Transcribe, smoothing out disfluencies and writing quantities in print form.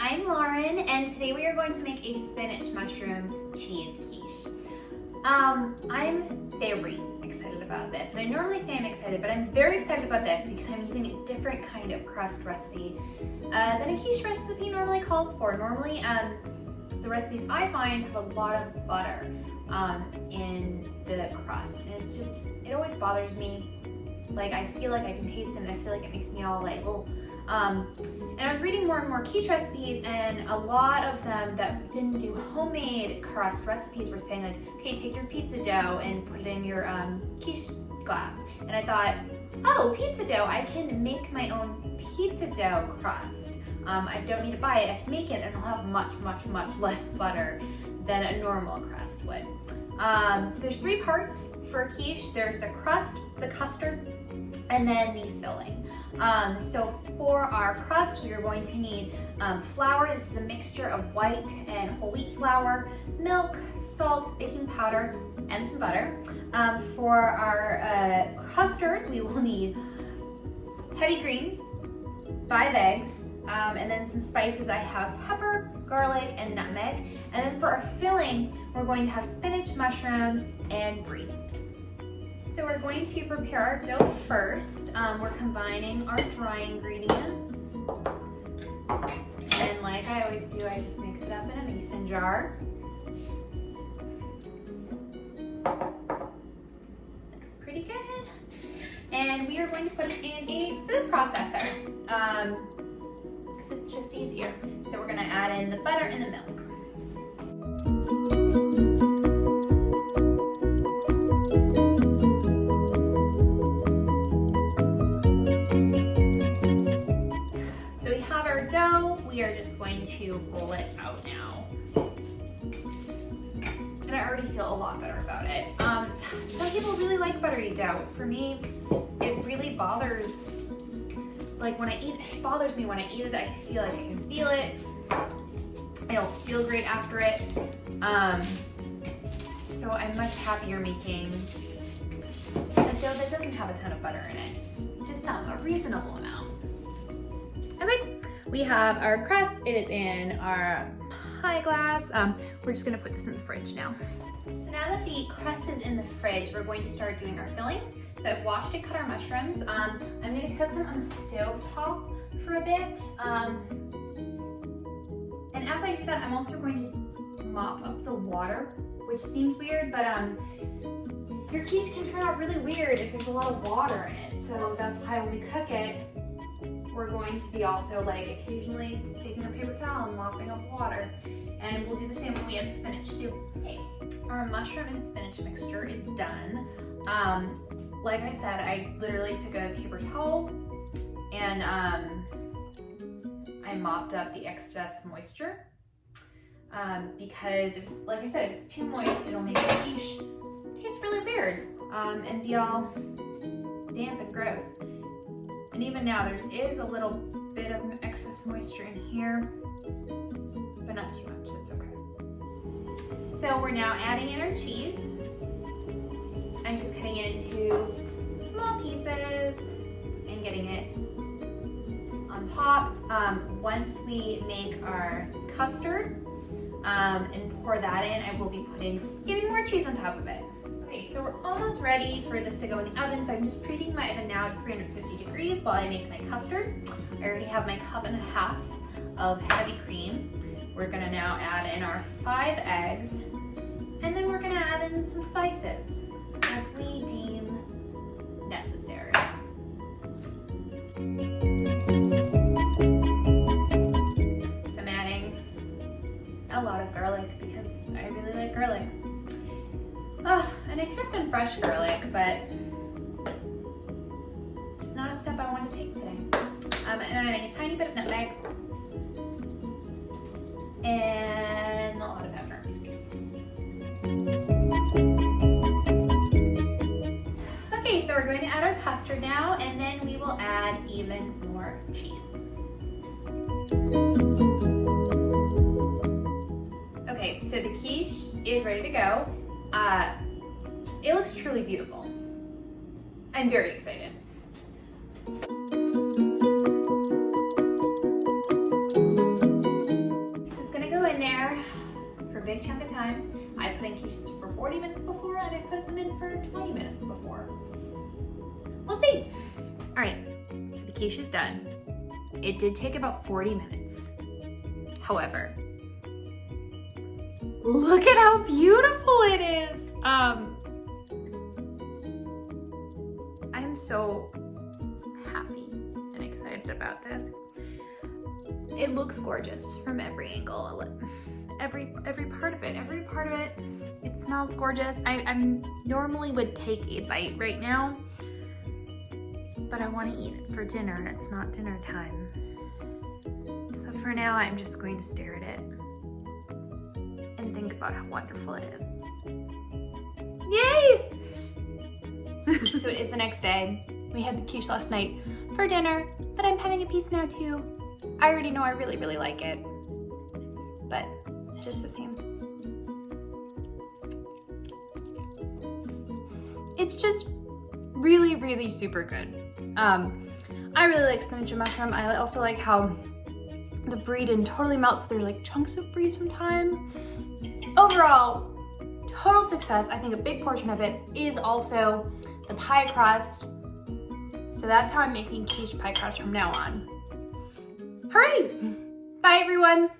I'm Lauren, and today we are going to make a spinach mushroom cheese quiche. I'm very excited about this, and I normally say I'm excited, but I'm very excited about this because I'm using a different kind of crust recipe than a quiche recipe normally calls for. Normally, the recipes I find have a lot of butter in the crust, and it always bothers me. Like, I feel like I can taste it, and I feel like it makes me all like, well. And I was reading more and more quiche recipes, and a lot of them that didn't do homemade crust recipes were saying like, okay, take your pizza dough and put it in your quiche glass. And I thought, oh, pizza dough, I can make my own pizza dough crust. I don't need to buy it, I can make it, and it'll have much, much, much less butter than a normal crust would. So there's three parts for a quiche. There's the crust, the custard, and then the filling. So for our crust, we are going to need flour. This is a mixture of white and whole wheat flour, milk, salt, baking powder, and some butter. For our custard, we will need heavy cream, 5 eggs, and then some spices. I have pepper, garlic, and nutmeg. And then for our filling, we're going to have spinach, mushroom, and brie. So we're going to prepare our dough first. We're combining our dry ingredients. And like I always do, I just mix it up in a mason jar. Looks pretty good. And we are going to put it in a food processor because it's just easier. So we're gonna add in the butter and the milk. We are just going to roll it out now. And I already feel a lot better about it. Some people really like buttery dough. For me, it really bothers, like when I eat, it bothers me when I eat it. I feel like I can feel it. I don't feel great after it. So I'm much happier making a dough that doesn't have a ton of butter in it. Just a reasonable amount. Okay. We have our crust. It is in our pie glass. We're just gonna put this in the fridge now. So now that the crust is in the fridge, we're going to start doing our filling. So I've washed and cut our mushrooms. I'm gonna cook them on the stove top for a bit. And as I do that, I'm also going to mop up the water, which seems weird, but your quiche can turn out really weird if there's a lot of water in it. So that's why when we cook it, we're going to be also like occasionally taking a paper towel and mopping up water. And we'll do the same when we add spinach too. Okay, our mushroom and spinach mixture is done. Like I said, I literally took a paper towel and I mopped up the excess moisture because if it's, like I said, if it's too moist, it'll make the quiche taste really weird and be all damp and gross. And even now, there is a little bit of excess moisture in here, but not too much, it's okay. So we're now adding in our cheese. I'm just cutting it into small pieces and getting it on top. Once we make our custard and pour that in, I will be putting even more cheese on top of it. Okay, so we're almost ready for this to go in the oven, so I'm just preheating my oven now to 350 degrees while I make my custard. I already have my 1.5 cups of heavy cream. We're gonna now add in our 5 eggs, and then we're gonna add in some spices as we deem necessary. So I'm adding a lot of garlic because I really like garlic. Oh, and I could have done fresh garlic, but it's not a step I want to take today. And I'm adding a tiny bit of nutmeg and a lot of pepper. Okay, so we're going to add our custard now, and then we will add even more cheese. Okay, so the quiche is ready to go. It looks truly beautiful. I'm very excited. big chunk of time. I put in quiches for 40 minutes before, and I put them in for 20 minutes before. We'll see. All right, so the quiche is done. It did take about 40 minutes. However, look at how beautiful it is. I'm so happy and excited about this. It looks gorgeous from every angle. Every part of it. It smells gorgeous. I normally would take a bite right now, but I want to eat it for dinner and it's not dinner time. So for now, I'm just going to stare at it and think about how wonderful it is. Yay! So it is the next day. We had the quiche last night for dinner, but I'm having a piece now too. I already know I really, really like it, but just the same. It's just really, really super good. I really like spinach and mushroom. I also like how the brie didn't totally melt, so there's like chunks of brie sometimes. Overall, total success. I think a big portion of it is also the pie crust. So that's how I'm making quiche pie crust from now on. Hooray! Bye everyone!